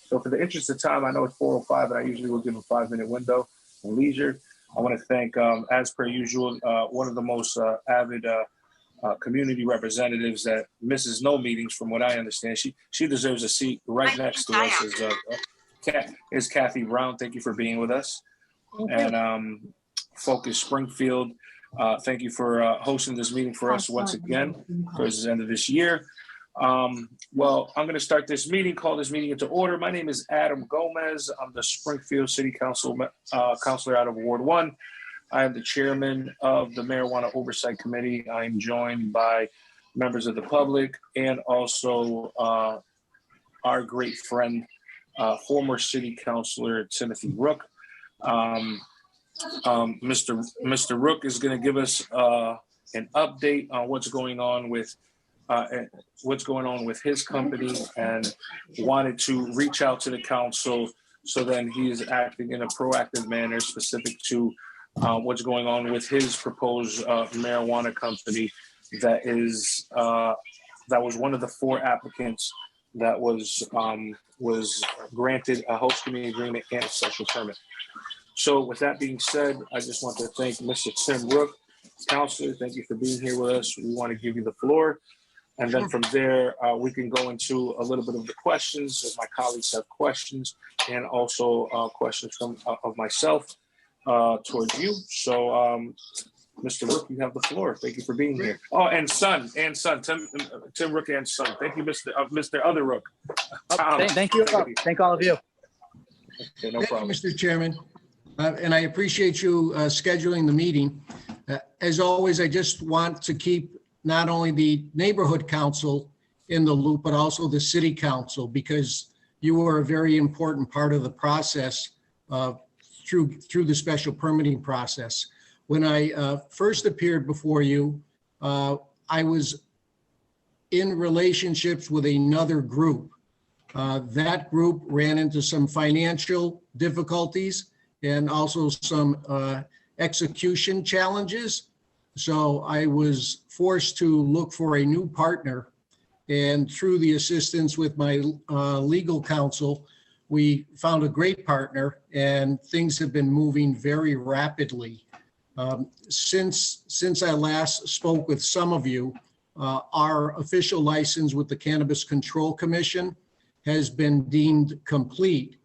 So for the interest of time, I know it's 4:05, and I usually will give a 5-minute window of leisure. I want to thank, as per usual, one of the most avid community representatives that misses no meetings, from what I understand. She deserves a seat right next to us. Is Kathy Brown. Thank you for being with us. And Focus Springfield, thank you for hosting this meeting for us once again towards the end of this year. Well, I'm going to start this meeting, call this meeting into order. My name is Adam Gomez. I'm the Springfield City Council counselor out of Ward 1. I am the chairman of the Marijuana Oversight Committee. I'm joined by members of the public and also our great friend, former city councilor Timothy Rook. Mr. Rook is going to give us an update on what's going on with his company, and wanted to reach out to the council, so then he is acting in a proactive manner specific to what's going on with his proposed marijuana company that was one of the 4 applicants that was granted a host community agreement and a special permit. So with that being said, I just want to thank Mr. Tim Rook, Councilor. Thank you for being here with us. We want to give you the floor. And then from there, we can go into a little bit of the questions, if my colleagues have questions, and also questions of myself towards you. So, Mr. Rook, you have the floor. Thank you for being here. Oh, and son, Tim Rook and son. Thank you, Mr. Other Rook. Thank you. Thank all of you. Okay, no problem. Thank you, Mr. Chairman. And I appreciate you scheduling the meeting. As always, I just want to keep not only the neighborhood council in the loop, but also the city council, because you are a very important part of the process through the special permitting process. When I first appeared before you, I was in relationships with another group. That group ran into some financial difficulties and also some execution challenges. So I was forced to look for a new partner. And through the assistance with my legal counsel, we found a great partner, and things have been moving very rapidly. Since I last spoke with some of you, our official license with the Cannabis Control Commission has been deemed complete,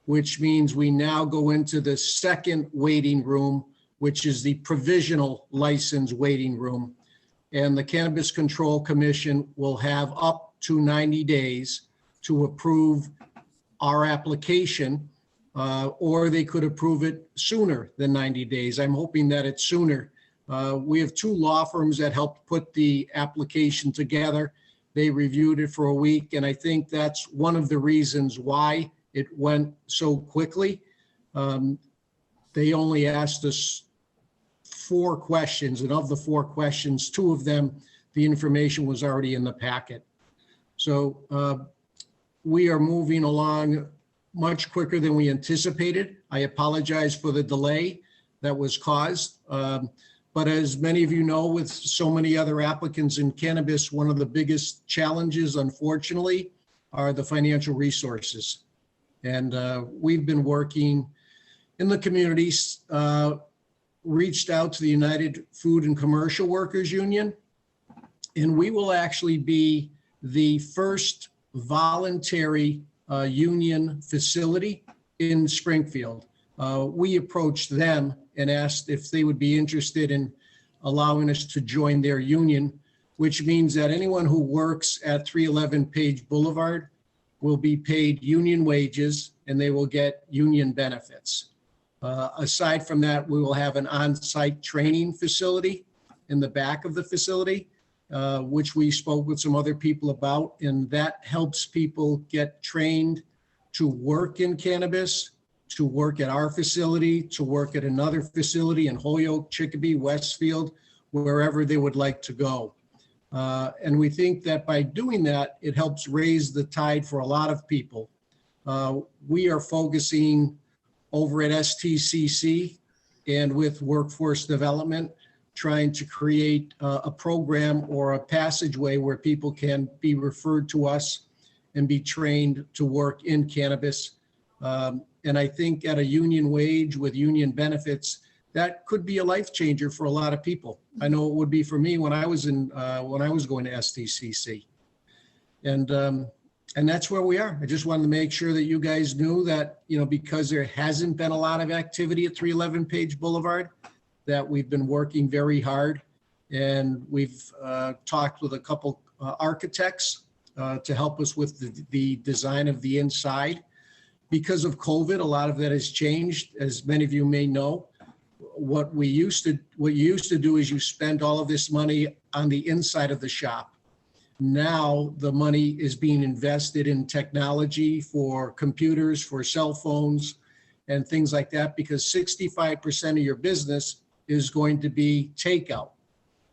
which means we now go into the second waiting room, which is the provisional license waiting room. And the Cannabis Control Commission will have up to 90 days to approve our application, or they could approve it sooner than 90 days. I'm hoping that it's sooner. We have 2 law firms that helped put the application together. They reviewed it for a week, and I think that's one of the reasons why it went so quickly. They only asked us 4 questions, and of the 4 questions, 2 of them, the information was already in the packet. So we are moving along much quicker than we anticipated. I apologize for the delay that was caused. But as many of you know, with so many other applicants in cannabis, one of the biggest challenges, unfortunately, are the financial resources. And we've been working in the communities, reached out to the United Food and Commercial Workers Union, and we will actually be the first voluntary union facility in Springfield. We approached them and asked if they would be interested in allowing us to join their union, which means that anyone who works at 311 Page Boulevard will be paid union wages and they will get union benefits. Aside from that, we will have an on-site training facility in the back of the facility, which we spoke with some other people about, and that helps people get trained to work in cannabis, to work at our facility, to work at another facility in Holyoke, Chicopee, Westfield, wherever they would like to go. And we think that by doing that, it helps raise the tide for a lot of people. We are focusing over at STCC and with workforce development, trying to create a program or a passageway where people can be referred to us and be trained to work in cannabis. And I think at a union wage with union benefits, that could be a life changer for a lot of people. I know it would be for me when I was going to STCC. And that's where we are. I just wanted to make sure that you guys knew that, because there hasn't been a lot of activity at 311 Page Boulevard, that we've been working very hard. And we've talked with a couple architects to help us with the design of the inside. Because of COVID, a lot of that has changed. As many of you may know, what you used to do is you spend all of this money on the inside of the shop. Now the money is being invested in technology for computers, for cell phones, and things like that, because 65% of your business is going to be takeout,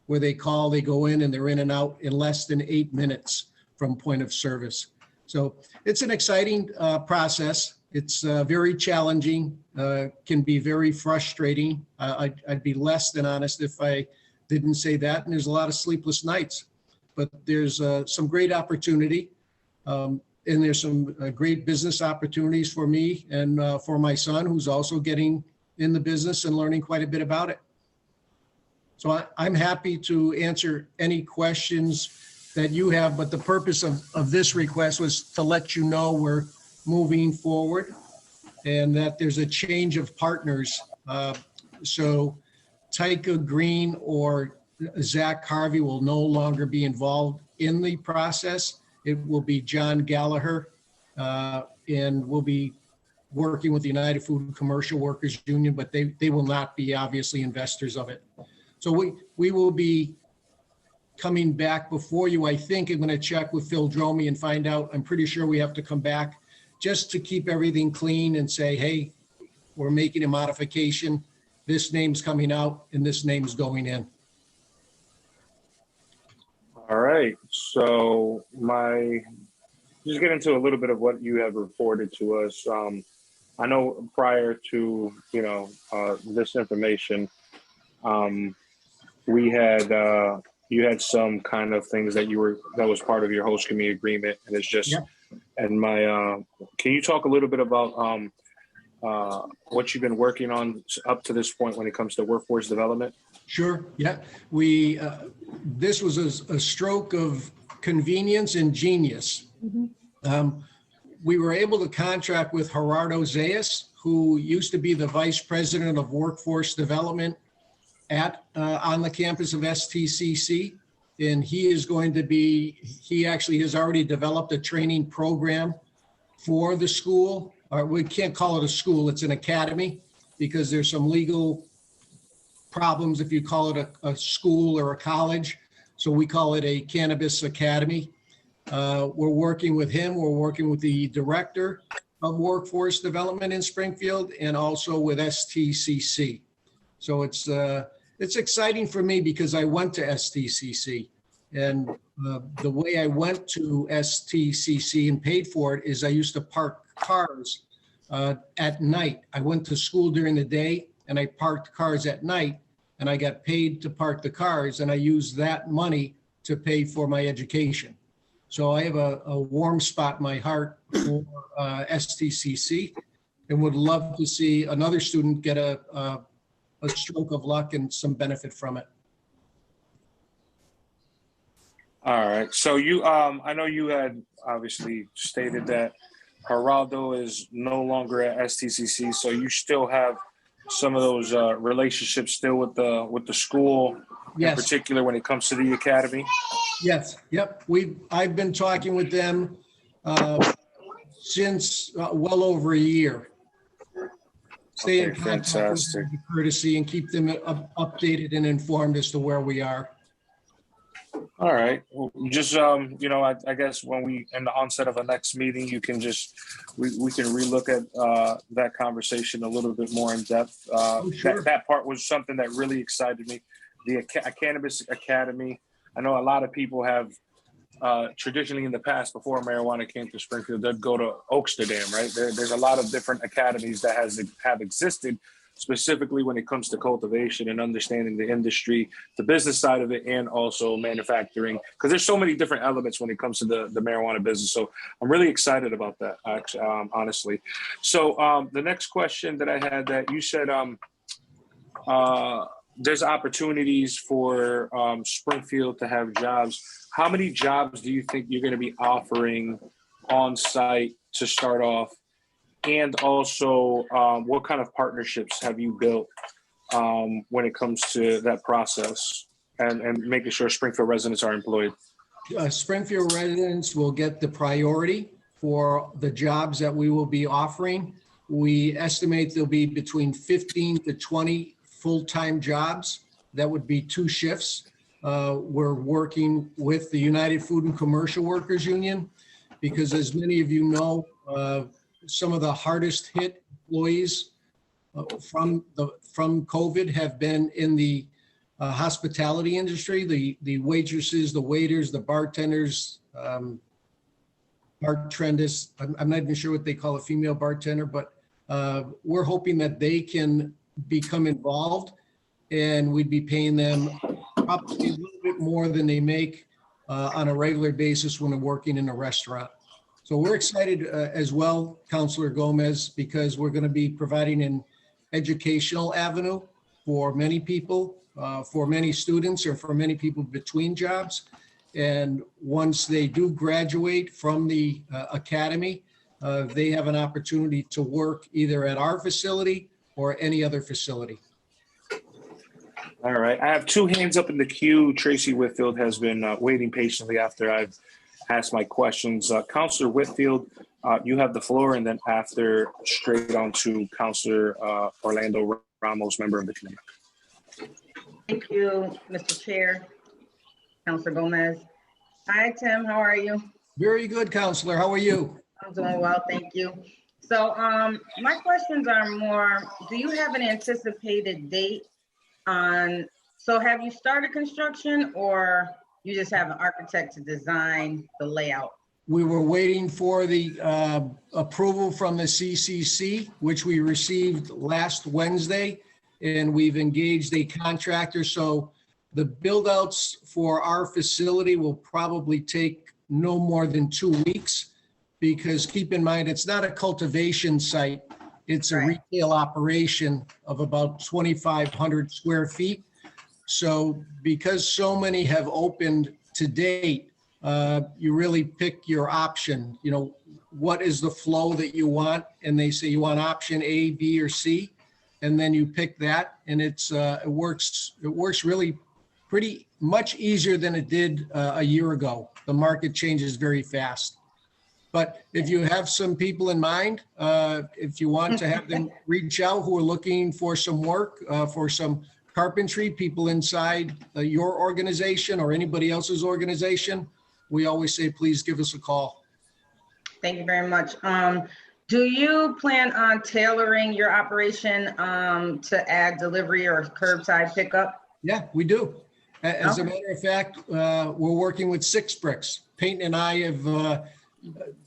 where they go in, and they're in and out in less than 8 minutes from point of service. So it's an exciting process. It's very challenging, can be very frustrating. I'd be less than honest if I didn't say that. And there's a lot of sleepless nights, but there's some great opportunity. And there's some great business opportunities for me and for my son, who's also getting in the business and learning quite a bit about it. So I'm happy to answer any questions that you have, but the purpose of this request was to let you know we're moving forward and that there's a change of partners. So Tyka Green or Zach Harvey will no longer be involved in the process. It will be John Gallagher, and we'll be working with the United Food and Commercial Workers Union, but they will not be obviously investors of it. So we will be coming back before you. I think I'm going to check with Phil Dromey and find out. I'm pretty sure we have to come back just to keep everything clean and say, hey, we're making a modification. This name's coming out and this name's going in. All right. So just get into a little bit of what you have reported to us. I know prior to, this information, you had some kind of things that was part of your host community agreement, and it's just, Yep. And can you talk a little bit about what you've been working on up to this point when it comes to workforce development? Sure. Yeah. This was a stroke of convenience and genius. Mm-hmm. We were able to contract with Gerardo Zayas, who used to be the vice president of workforce development on the campus of STCC. And he actually has already developed a training program for the school. Or we can't call it a school, it's an academy, because there's some legal problems if you call it a school or a college. So we call it a cannabis academy. We're working with him. We're working with the director of workforce development in Springfield and also with STCC. So it's exciting for me because I went to STCC, and the way I went to STCC and paid for it is I used to park cars at night. I went to school during the day and I parked cars at night, and I got paid to park the cars, and I used that money to pay for my education. So I have a warm spot in my heart for STCC, and would love to see another student get a stroke of luck and some benefit from it. All right. So I know you had obviously stated that Geraldo is no longer at STCC, so you still have some of those relationships still with the school, Yes. in particular when it comes to the academy. Yes. Yep. I've been talking with them since well over a year. Stay in contact, fantastic. with courtesy, and keep them updated and informed as to where we are. All right. Well, just I guess when we in the onset of a next meeting, you can we can relook at that conversation a little bit more in depth. Sure. That part was something that really excited me. The Cannabis Academy. I know a lot of people have traditionally in the past, before marijuana came to Springfield, they'd go to Oaksterdam, right? There's a lot of different academies that have existed. specifically when it comes to cultivation and understanding the industry, the business side of it, and also manufacturing, because there's so many different elements when it comes to the marijuana business. So I'm really excited about that, actually, honestly. So the next question that I had, that you said there's opportunities for Springfield to have jobs. How many jobs do you think you're going to be offering on site to start off? And also, what kind of partnerships have you built when it comes to that process and making sure Springfield residents are employed? Springfield residents will get the priority for the jobs that we will be offering. We estimate there'll be between 15 to 20 full-time jobs. That would be 2 shifts. We're working with the United Food and Commercial Workers Union because, as many of you know, some of the hardest hit employees from COVID have been in the hospitality industry, the waitresses, the waiters, the bartenders, bartenders. I'm not even sure what they call a female bartender, but we're hoping that they can become involved, and we'd be paying them probably a little bit more than they make on a regular basis when they're working in a restaurant. So we're excited as well, Councilor Gomez, because we're going to be providing an educational avenue for many people, for many students, or for many people between jobs. And once they do graduate from the academy, they have an opportunity to work either at our facility or any other facility. All right. I have 2 hands up in the queue. Tracy Whitfield has been waiting patiently after I've asked my questions. Councilor Whitfield, you have the floor, and then after, straight on to Councilor Orlando Ramos, member of the committee. Thank you, Mr. Chair. Councilor Gomez. Hi, Tim. How are you? Very good, Councilor. How are you? I'm doing well, thank you. So my questions are more, do you have an anticipated date on, so have you started construction, or you just have an architect to design the layout? We were waiting for the approval from the CCC, which we received last Wednesday, and we've engaged a contractor. So the build outs for our facility will probably take no more than 2 weeks, because keep in mind, it's not a cultivation site. It's a retail operation of about 2,500 square feet. So because so many have opened to date, you really pick your option. You know, what is the flow that you want? And they say you want option A, B, or C, and then you pick that. And it works really pretty much easier than it did a year ago. The market changes very fast. But if you have some people in mind, if you want to have them reach out who are looking for some work, for some carpentry, people inside your organization or anybody else's organization, we always say, please give us a call. Thank you very much. Do you plan on tailoring your operation to add delivery or curbside pickup? Yeah, we do. As a matter of fact, we're working with Six Bricks. Peyton and I have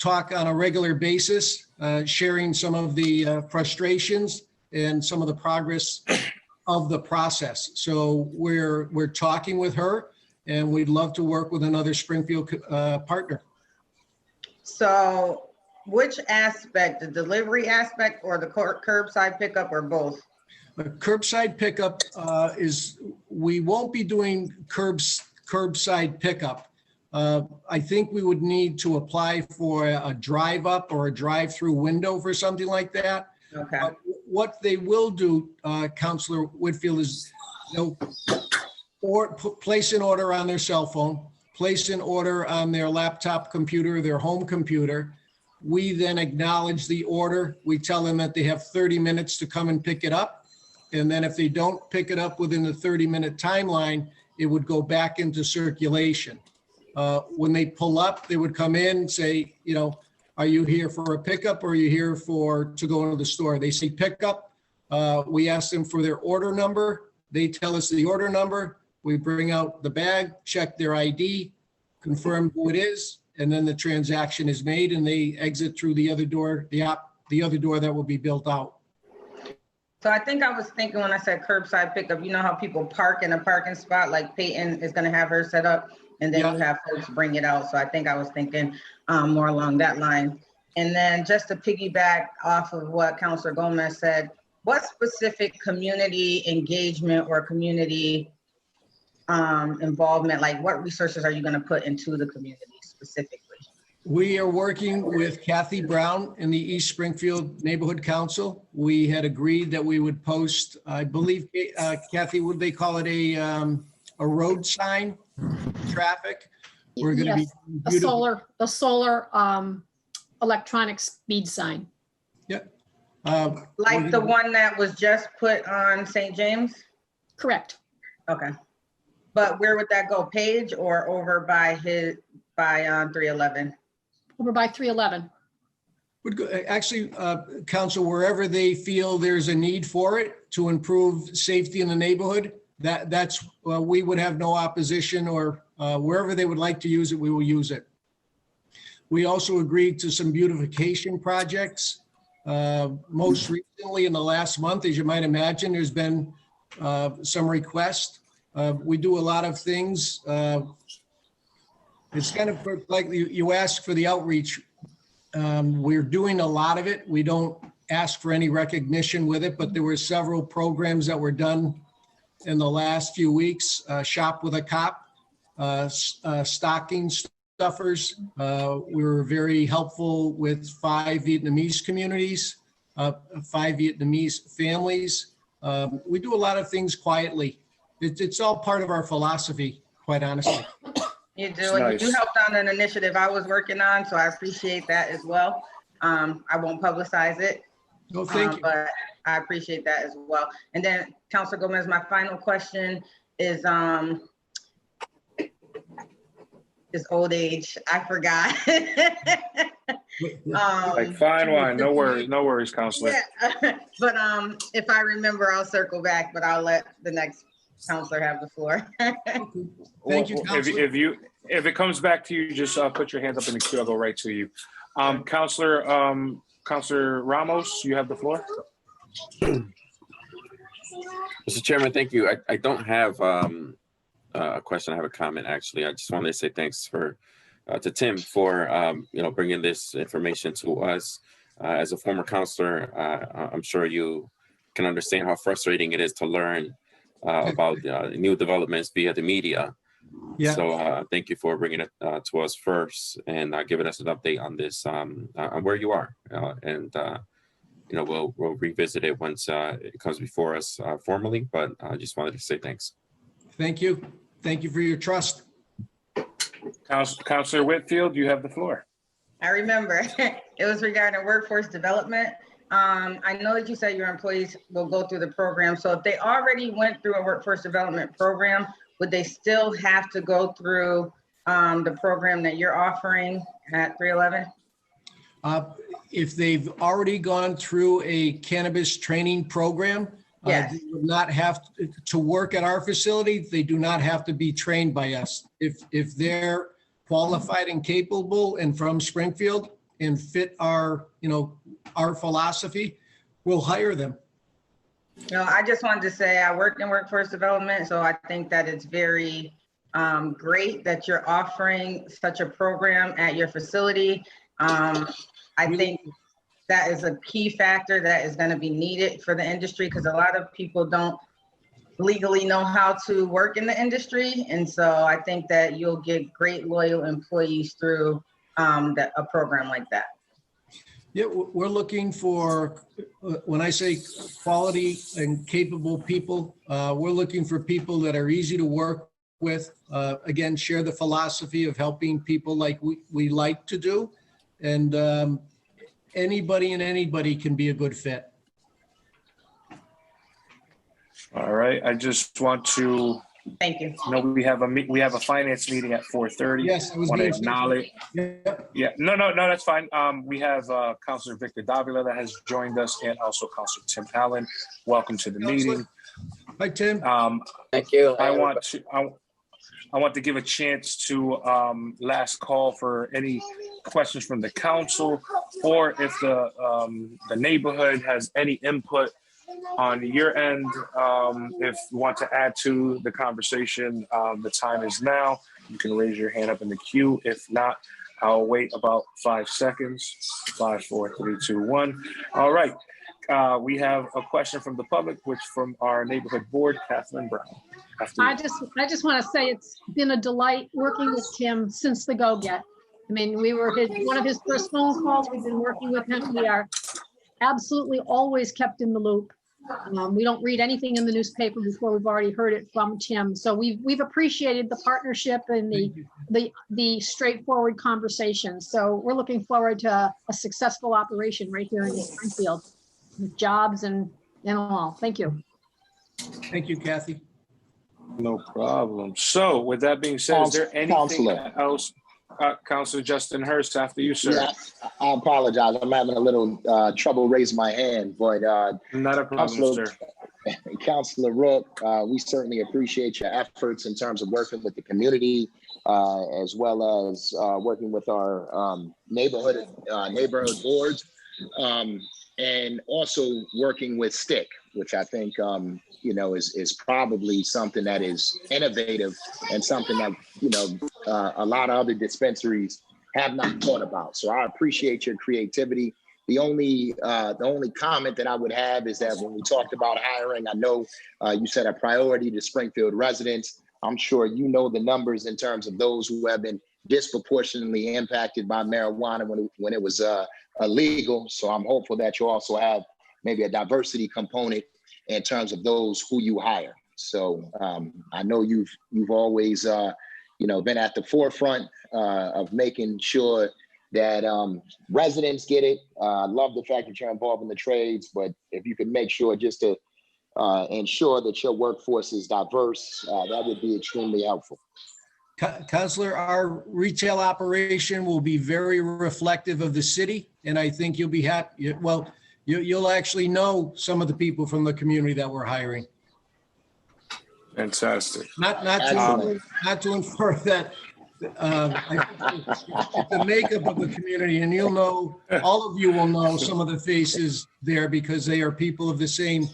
talk on a regular basis, sharing some of the frustrations and some of the progress of the process. So we're talking with her, and we'd love to work with another Springfield partner. So which aspect, the delivery aspect or the curbside pickup, or both? The curbside pickup we won't be doing curbside pickup. I think we would need to apply for a drive up or a drive through window for something like that. Okay. What they will do, Councilor Whitfield, is they'll place an order on their cell phone, place an order on their laptop computer, their home computer. We then acknowledge the order. We tell them that they have 30 minutes to come and pick it up. And then if they don't pick it up within the 30-minute timeline, it would go back into circulation. When they pull up, they would come in and say, you know, are you here for a pickup or are you here to go into the store? They say pickup. We ask them for their order number. They tell us the order number. We bring out the bag, check their ID, confirm who it is, and then the transaction is made and they exit through the other door, the other door that will be built out. So I think I was thinking when I said curbside pickup, you know how people park in a parking spot, like Peyton is gonna have her set up, and then you have folks bring it out. So I think I was thinking more along that line. And then just to piggyback off of what Councilor Gomez said, what specific community engagement or community involvement, like what resources are you gonna put into the community specifically? We are working with Kathy Brown in the East Springfield Neighborhood Council. We had agreed that we would post, I believe, Kathy, would they call it a road sign, traffic? We're going to Yes, be a solar electronic speed sign. Yep. Like the one that was just put on St. James? Correct. Okay. But where would that go, Page or over by 311? Over by 311. Would go, actually, council, wherever they feel there's a need for it to improve safety in the neighborhood, that's we would have no opposition, or wherever they would like to use it, we will use it. We also agreed to some beautification projects. Most recently in the last month, as you might imagine, there's been some requests. We do a lot of things. It's kind of like you ask for the outreach. We're doing a lot of it. We don't ask for any recognition with it, but there were several programs that were done in the last few weeks. Shop with a Cop, stocking stuffers. We were very helpful with 5 Vietnamese communities, 5 Vietnamese families. We do a lot of things quietly. It's all part of our philosophy, quite honestly. You do, and you helped on an initiative I was working on, so I appreciate that as well. I won't publicize it, No, thank you. but I appreciate that as well. And then, Councilor Gomez, my final question is old age. I forgot. Like fine wine, no worries, Counselor. Yeah. But if I remember, I'll circle back, but I'll let the next counselor have the floor. Thank you, Counselor. If it comes back to you, just put your hands up in the queue. I'll go right to you. Counselor Ramos, you have the floor. Mr. Chairman, thank you. I don't have a question. I have a comment, actually. I just wanted to say thanks to Tim for bringing this information to us. As a former counselor, I'm sure you can understand how frustrating it is to learn about new developments via the media. Yeah. So thank you for bringing it to us first and giving us an update on this, on where you are. We'll revisit it once it comes before us formally, but I just wanted to say thanks. Thank you. Thank you for your trust. Counselor Whitfield, you have the floor. I remember. It was regarding workforce development. I know that you said your employees will go through the program. So if they already went through a workforce development program, would they still have to go through the program that you're offering at 311? If they've already gone through a cannabis training program, yes. They would not have to work at our facility. They do not have to be trained by us. If they're qualified and capable and from Springfield and fit our philosophy, we'll hire them. I just wanted to say I worked in workforce development, so I think that it's very great that you're offering such a program at your facility. I think that is a key factor that is going to be needed for the industry, because a lot of people don't legally know how to work in the industry. And so I think that you'll get great loyal employees through a program like that. Yeah, we're looking for, when I say quality and capable people, we're looking for people that are easy to work with. Again, share the philosophy of helping people like we like to do. And anybody can be a good fit. All right, I just want to Thank you. we have a finance meeting at 4:30. Yes, I was Want to gonna say- acknowledge. Yep. Yeah, no, that's fine. We have Councilor Victor Davila that has joined us, and also Councilor Tim Allen. Welcome to the meeting. Hi, Tim. Thank you. I want to give a chance to last call for any questions from the council, or if the neighborhood has any input on your end, if you want to add to the conversation, the time is now. You can raise your hand up in the queue. If not, I'll wait about 5 seconds. 5, 4, 3, 2, 1. All right. We have a question from the public, which from our neighborhood board, Kathleen Brown. I just want to say it's been a delight working with Tim since the go-get. I mean, we were one of his first phone calls. We've been working with him. We are absolutely always kept in the loop. We don't read anything in the newspaper before we've already heard it from Tim. So we've appreciated the partnership and the straightforward conversation. So we're looking forward to a successful operation right here in Springfield, with jobs and all. Thank you. Thank you, Kathy. No problem. So with that being said, is there anything else? Councilor Justin Hurst, after you, sir. Yeah, I apologize. I'm having a little trouble raising my hand, but not a problem, sir. Councilor Rook, we certainly appreciate your efforts in terms of working with the community, as well as working with our neighborhood boards, and also working with STIC, which I think is probably something that is innovative and something that a lot of other dispensaries have not thought about. So I appreciate your creativity. The only comment that I would have is that when we talked about hiring, I know you said a priority to Springfield residents. I'm sure you know the numbers in terms of those who have been disproportionately impacted by marijuana when it was illegal. So I'm hopeful that you also have maybe a diversity component in terms of those who you hire. So I know you've always been at the forefront of making sure that residents get it. I love the fact that you're involved in the trades, but if you could make sure just to ensure that your workforce is diverse, that would be extremely helpful. Councilor, our retail operation will be very reflective of the city, and I think you'll be happy. Well, you'll actually know some of the people from the community that we're hiring. Fantastic. Not to infer that the makeup of the community, and you'll know, all of you will know some of the faces there because they are people of the same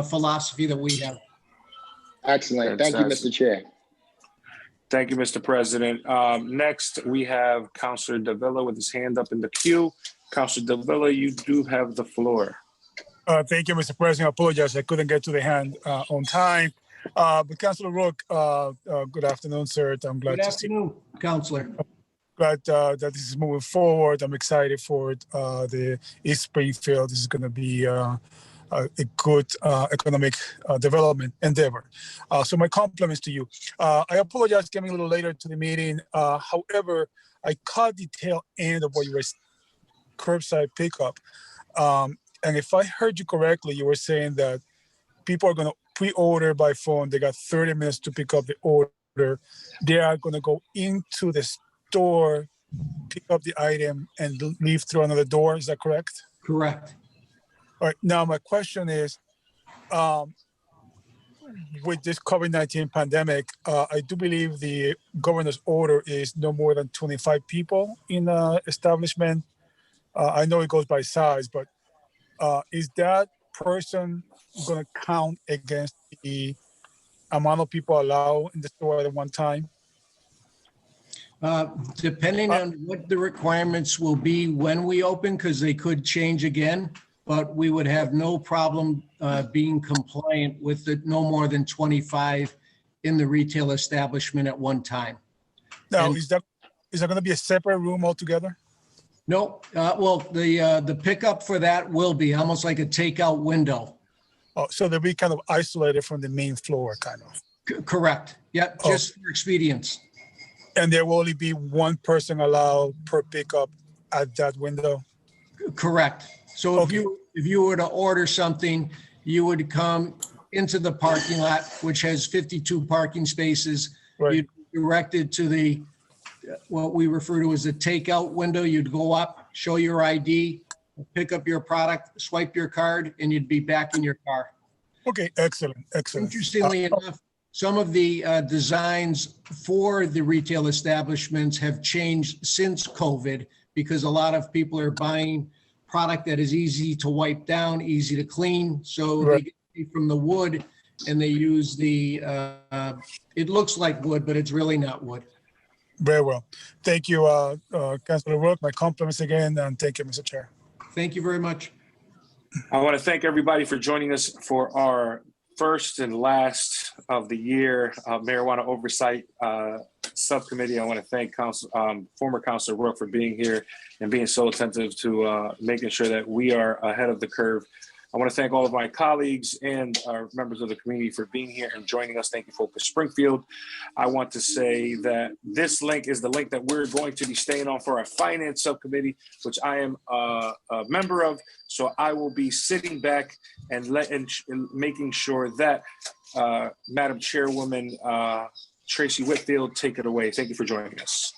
philosophy that we have. Excellent. Thank you, Mr. Chair. Thank you, Mr. President. Next, we have Councilor Davila with his hand up in the queue. Councilor Davila, you do have the floor. Thank you, Mr. President. I apologize. I couldn't get to the hand on time. But Councilor Rook, good afternoon, sir. I'm glad to see you. Councilor. Glad that this is moving forward. I'm excited for the East Springfield. This is going to be a good economic development endeavor. So my compliments to you. I apologize coming a little later to the meeting. However, I caught the tail end of what you were curbside pickup. And if I heard you correctly, you were saying that people are going to pre-order by phone. They got 30 minutes to pick up the order. They are going to go into the store, pick up the item, and leave through another door. Is that correct? Correct. All right. Now, my question is, with this COVID-19 pandemic, I do believe the governor's order is no more than 25 people in an establishment. I know it goes by size, but is that person going to count against the amount of people allowed in the store at one time? Depending on what the requirements will be when we open, because they could change again, but we would have no problem being compliant with the no more than 25 in the retail establishment at one time. Now, is that going to be a separate room altogether? No, well, the pickup for that will be almost like a takeout window. Oh, so they'll be kind of isolated from the main floor, kind of. Correct. Yep, just for expedience. And there will only be one person allowed per pickup at that window? Correct. So if you were to order something, you would come into the parking lot, which has 52 parking spaces. Right. You'd be directed to the what we refer to as a takeout window. You'd go up, show your ID, pick up your product, swipe your card, and you'd be back in your car. Okay, excellent. Interestingly enough, some of the designs for the retail establishments have changed since COVID because a lot of people are buying product that is easy to wipe down, easy to clean. So they Right. get it from the wood and they use the, it looks like wood, but it's really not wood. Very well. Thank you, Councilor Rook. My compliments again, and thank you, Mr. Chair. Thank you very much. I want to thank everybody for joining us for our first and last of the year marijuana oversight subcommittee. I want to thank former Councilor Rook for being here and being so attentive to making sure that we are ahead of the curve. I want to thank all of my colleagues and our members of the community for being here and joining us. Thank you, Focus Springfield. I want to say that this link is the link that we're going to be staying on for our finance subcommittee, which I am a member of. So I will be sitting back and making sure that Madam Chairwoman Tracy Whitfield take it away. Thank you for joining us.